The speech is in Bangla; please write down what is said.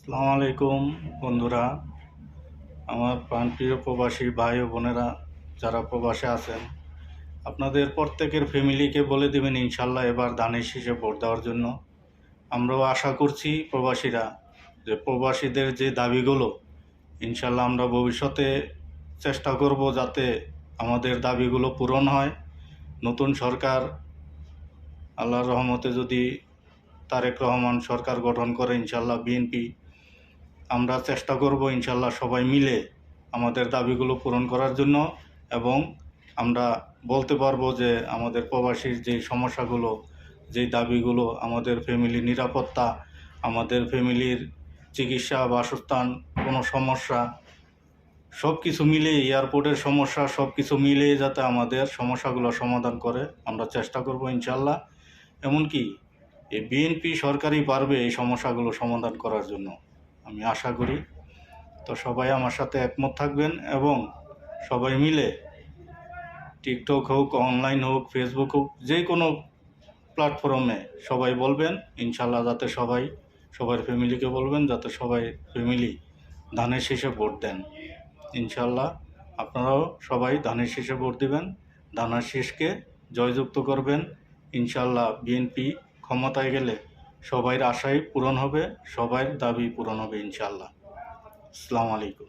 আসসালামু আলাইকুম বন্ধুরা, আমার প্রাণপ্রিয় প্রবাসী ভাই ও বোনেরা যারা প্রবাসে আছেন, আপনাদের প্রত্যেকের ফ্যামিলিকে বলে দেবেন ইনশাল্লাহ এবার ধানের শীষে ভোট দেওয়ার জন্য। আমরাও আশা করছি প্রবাসীরা যে প্রবাসীদের যে দাবিগুলো ইনশাল্লাহ আমরা ভবিষ্যতে চেষ্টা করব যাতে আমাদের দাবিগুলো পূরণ হয়। নতুন সরকার আল্লাহর রহমতে যদি তারেক রহমান সরকার গঠন করে ইনশাল্লাহ বিএনপি, আমরা চেষ্টা করব ইনশাল্লাহ সবাই মিলে আমাদের দাবিগুলো পূরণ করার জন্য। এবং আমরা বলতে পারবো যে আমাদের প্রবাসীর যে সমস্যাগুলো, যেই দাবিগুলো, আমাদের ফ্যামিলির নিরাপত্তা, আমাদের ফ্যামিলির চিকিৎসা, বাসস্থান, কোনো সমস্যা, সব কিছু মিলিয়ে, এয়ারপোর্টের সমস্যা, সব কিছু মিলিয়ে যাতে আমাদের সমস্যাগুলো সমাধান করে আমরা চেষ্টা করব ইনশাল্লাহ। এমনকি এই বিএনপি সরকারই পারবে এই সমস্যাগুলো সমাধান করার জন্য, আমি আশা করি। তো সবাই আমার সাথে একমত থাকবেন এবং সবাই মিলে টিকটক হোক, অনলাইন হোক, ফেসবুক হোক, যে কোনো প্ল্যাটফর্মে সবাই বলবেন ইনশাল্লাহ, যাতে সবার ফ্যামিলিকে বলবেন যাতে সবাই ফ্যামিলি ধানের শীষে ভোট দেন। ইনশাল্লাহ আপনারাও সবাই ধানের শীষে ভোট দিবেন, ধানের শীষকে জয়যুক্ত করবেন। ইনশাল্লাহ বিএনপি ক্ষমতায় গেলে সবার আশাই পূরণ হবে, সবার দাবি পূরণ হবে ইনশাল্লাহ। আসসালামু আলাইকুম।